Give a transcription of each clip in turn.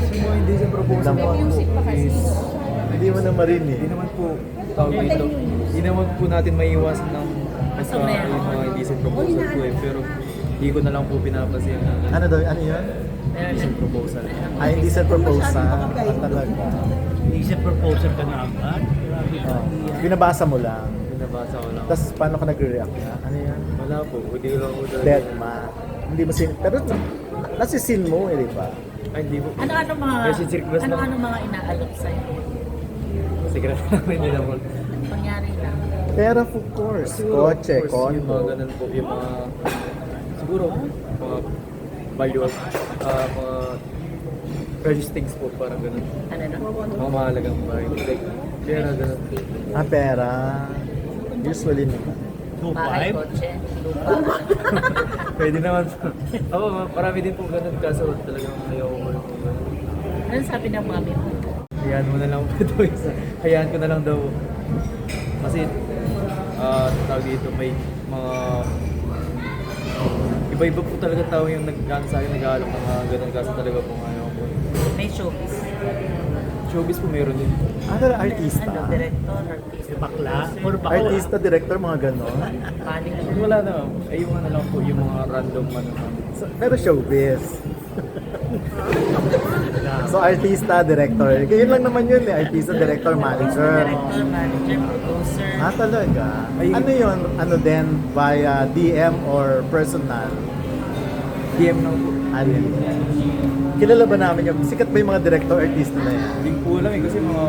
Yung mga hindi sa proposal May naman po music pa kasi. is Hindi mo na marinig. hindi naman po tawag dito. Hindi naman po natin maiiwasan ng basta Masaya. yung mga indecent proposal po eh. Pero hindi ko na lang po pinapansin na Ano daw? Ano yun? indecent proposal. Ay, hindi sa proposal. Ah, talaga. Hindi siya proposal ka na agad. Grabe ka. Oh. Binabasa mo lang. Binabasa ko lang. Tapos paano ka nagre-react na? Ano yan? Wala po. Hindi ko lang po Dead ma. Hindi mo sin... Pero nasisin mo eh, di ba? Ay, hindi po. Ano-ano mga Message request lang. ano-ano mga inaalok sa'yo? Secret lang. Hindi na po. Pangyari lang. Pero of course, Siguro, kotse, of course, yung mga condo. ganun po, yung mga, siguro, mga value of, mga precious things po, parang ganun. Ano na? Mga mahalagang bagay. Like, pera, ganun. Ah, pera. Usually naman. Bahay, 2-5? kotse, lupa. Pwede naman po. Oo, marami din po ganun, kaso talagang ayaw ko yung ganun. Ano sabi ng mami mo? Hayaan mo na lang po ito. Hayaan ko na lang daw. Kasi, tawag dito, may mga iba-iba po talaga tao yung nag-ano sa akin, nag-aalok ng mga ganun kaso talaga po ayaw ko. May showbiz. Showbiz po meron din. Ah, pero artista. Ano, director, artista. Bakla? Or bakla? Artista, director, mga ganon. Paning Wala na, ay yung ano lang po, yung mga random ano. So, pero showbiz. So, artista, director. Yun lang naman yun eh. Artista, director, manager. director, manager, producer. Ah, talaga? Ay- Ano yun? Ano din? Via DM or personal? DM lang po. Ano yun? Kilala ba namin yung sikat ba yung mga director, artista na yan? Hindi ko alam eh, kasi mga,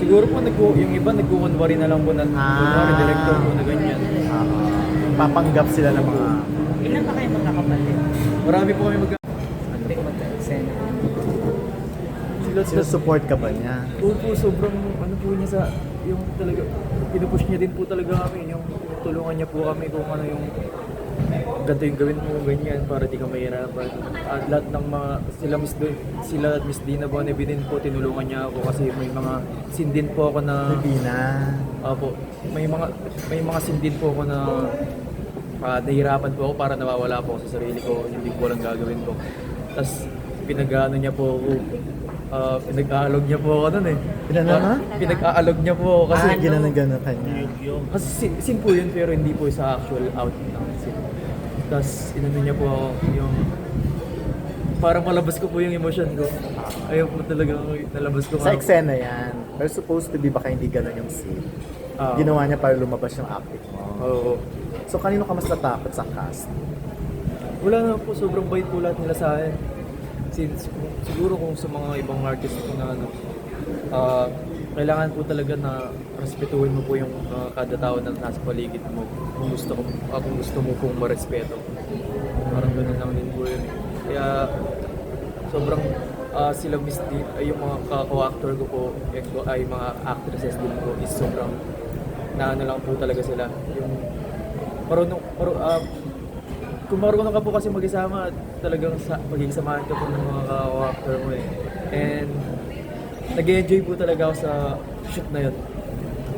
siguro po yung iba nagkukunwari na lang po na, kunwari director po na ganyan. Ah, papanggap sila ng mga... Ilan ba kayo magkakapatid? Marami po kami Ano ba magka-eksena? Sinusupport ka ba niya? po, sobrang ano po niya sa, yung talaga, pinupush niya din po talaga kami, yung tulungan niya po kami kung ano yung ganito yung gawin mo, ganyan, para di ka mahirapan. At lahat ng mga, sila Miss Dina Bonnevie din po, tinulungan niya ako kasi may mga sindin po ako na, Pilipinas. Opo, may mga sindin po ako na nahihirapan po ako para nawawala po ako sa sarili ko, hindi ko lang gagawin ko. Tapos pinag-ano niya po ako, pinag-aalog niya po ako nun eh. Pinanama? Pinag-aalog niya po ako kasi, Ginanagana ka niya. kasi sin po yun pero hindi po sa actual out ng sin. Tapos inano niya po ako yung parang malabas ko po yung emotion ko. Ayaw po talaga nalabas ko. Sa eksena yan. Pero supposed to be baka hindi ganun yung scene. Ah. Ginawa niya para lumabas yung acting mo. Oo. So kanino ka mas natakot sa cast? Wala na po, sobrang bait po lahat nila sa akin. Since siguro kung sa mga ibang artist po na ano, kailangan po talaga na respetuhin mo po yung kada tao na nasa paligid mo kung gusto mo pong marespeto. Parang ganun lang din po yun. Kaya sobrang sila Miss D, ay yung mga co-actor ko po, ay mga actresses din po is sobrang na ano lang po talaga sila. Yung kung marunong ka po kasi mag-isama, talagang magiging samahan ka po ng mga ka-actor mo eh. And nag-enjoy po talaga ako sa shoot na yun.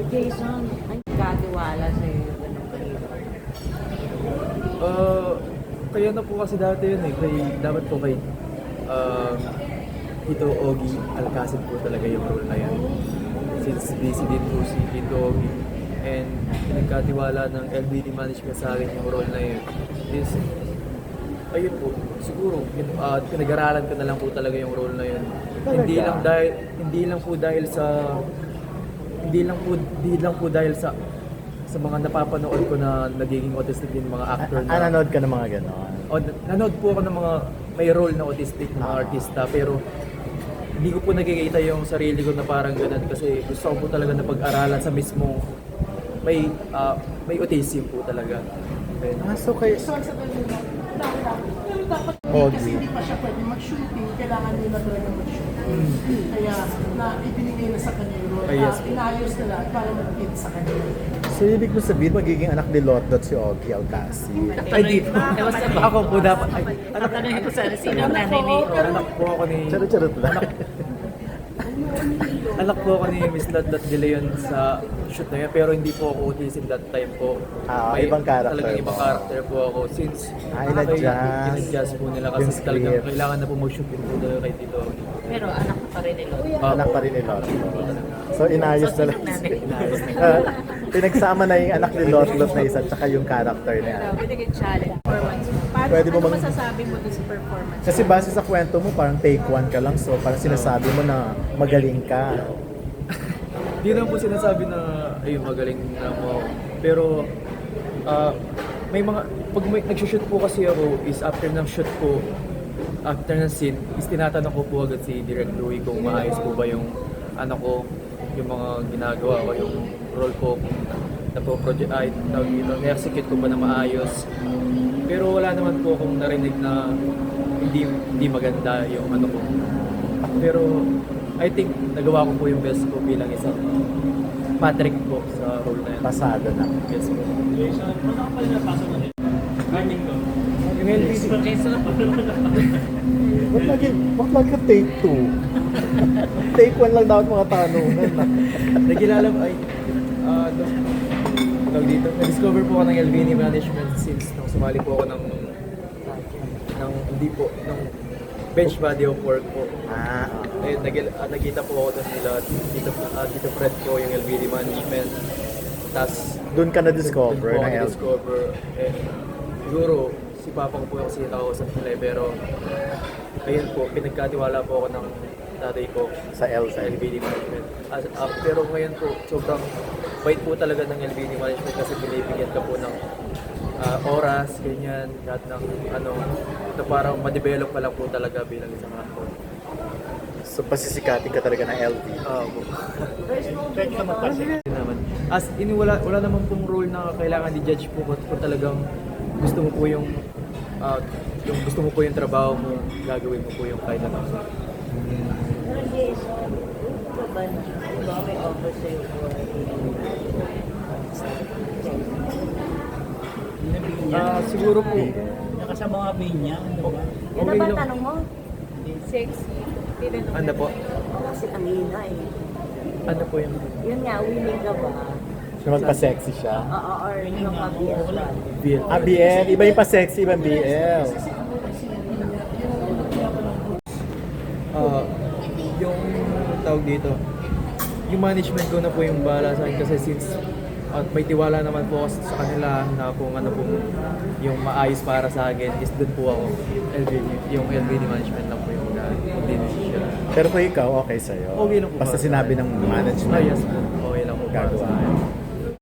Jason, ang gagawa sa iyo ganun kanina. Kaya na po kasi dati yun eh, dapat po kay Tito Ogie Alcacid po talaga yung role na yan. Since busy din po si Tito Ogie and pinagkatiwala ng LBD management sa akin yung role na yun. Is, ayun po, siguro pinag-aralan ko na lang po talaga yung role na yun. Hindi lang po dahil sa mga napapanood ko na nagiging autistic din mga actor na. Nanonood ka ng mga ganon? Nanood po ako ng mga may role na autistic na mga artista pero hindi ko po nakikita yung sarili ko na parang ganun kasi gusto ko po talaga na pag-aralan sa mismo may autism po talaga. Ayun. So kayo... So, sa kanila, dapat Ogie. kasi hindi pa siya pwede mag-shooting, kailangan nila talaga mag-shooting. Kaya na ibinigay na sa kanila yung role, Ay, yes po. inayos nila para mag-fit sa kanila. So ibig mo sabihin, magiging anak ni Lotdot si Ogie Alcacid. Ay, di po. Ako po dapat. Tatanungin ko sana sino ang nanay ni Anak po ako ni... Charot-charot lang. Anak po ako ni Miss Lat De Leon sa shoot na yan, pero hindi po ako audition that time po. Ibang character Talagang ibang mo. character po ako since In-adjust. po nila Yung kasi talagang script. kailangan na po mag-shoot din po talaga kay Tito. Pero anak ko pa rin nila. Anak pa rin ni Lot. So inayos na lang. Inayos Pinagsama na yung anak ni Lot na isa tsaka yung character niya. Binigay challenge. Performance. Paano, Pwede mo ano mag- masasabi mo dun sa performance? Kasi base sa kwento mo, parang take one ka lang. So parang sinasabi mo na magaling ka. Hindi naman po sinasabi na ayun magaling na mo. Pero may mga pag may nagsushoot po kasi ako is after ng shoot po, after ng scene, is tinatanong ko po agad si Direk Louie kung maayos po ba yung ano ko, yung mga ginagawa ko, yung role ko kung na-project ay na-execute ko ba na maayos. Pero wala naman po akong narinig na hindi maganda yung ano ko. Pero I think nagawa ko po yung best ko bilang isang Patrick po sa role na yun. Pasado na. Yes po. Okay, so, ano ka pala napasok mo din? Gardening ko. Yung LBC, Ba't lagi ka take two? Take one lang dapat mga tanungan. nagkilala ay tawag dito. Na-discover po ako ng LBN management since nung sumali po ako ng hindi po, ng bench body of work po. Eh, nagkita po ako doon nila, dito Fred ko, yung LBD management. Tapos, Doon ka na-discover doon po na ako LB. discover. Eh, siguro, si Papa ko po yung kasi nakausap nila eh, pero ayun po, pinagkatiwala po ako ng tatay ko Sa L sa side. LBD management. Pero ngayon po, sobrang bait po talaga ng LBD management kasi binibigyan ka po ng oras, ganyan, lahat ng ano, na parang ma-develop ka lang po talaga bilang isang actor. So pasisikatin ka talaga ng LV. Po. Pwede ka magpasok. naman. As in, wala naman pong role na kailangan i-judge po kung talagang gusto mo po yung gusto mo po yung trabaho mo, gagawin mo po yung kahit ano. Pero Jason, ito ba na? Diba may offer sa'yo for Siguro po, Nakasama mga niya, ano ba? Yun na okay ba lang. tanong mo? Sexy. Tinanong Ano po? Kasi ang hina eh. Ano po yung Yun nga, willing ka ba? So magpa-sexy siya. Oo, or yung ka-BL ba? BL? BL. Iba yung pa-sexy, iba yung BL. Yung tawag dito, yung management ko na po yung bahala sa akin kasi since may tiwala naman po ako sa kanila na kung ano po yung maayos para sa akin is doon po ako. Yung LBD management lang po yung decision. Pero kung ikaw, okay sa'yo. Okay lang po. Basta sinabi ng management. Yes po. Okay lang po. Gagawa.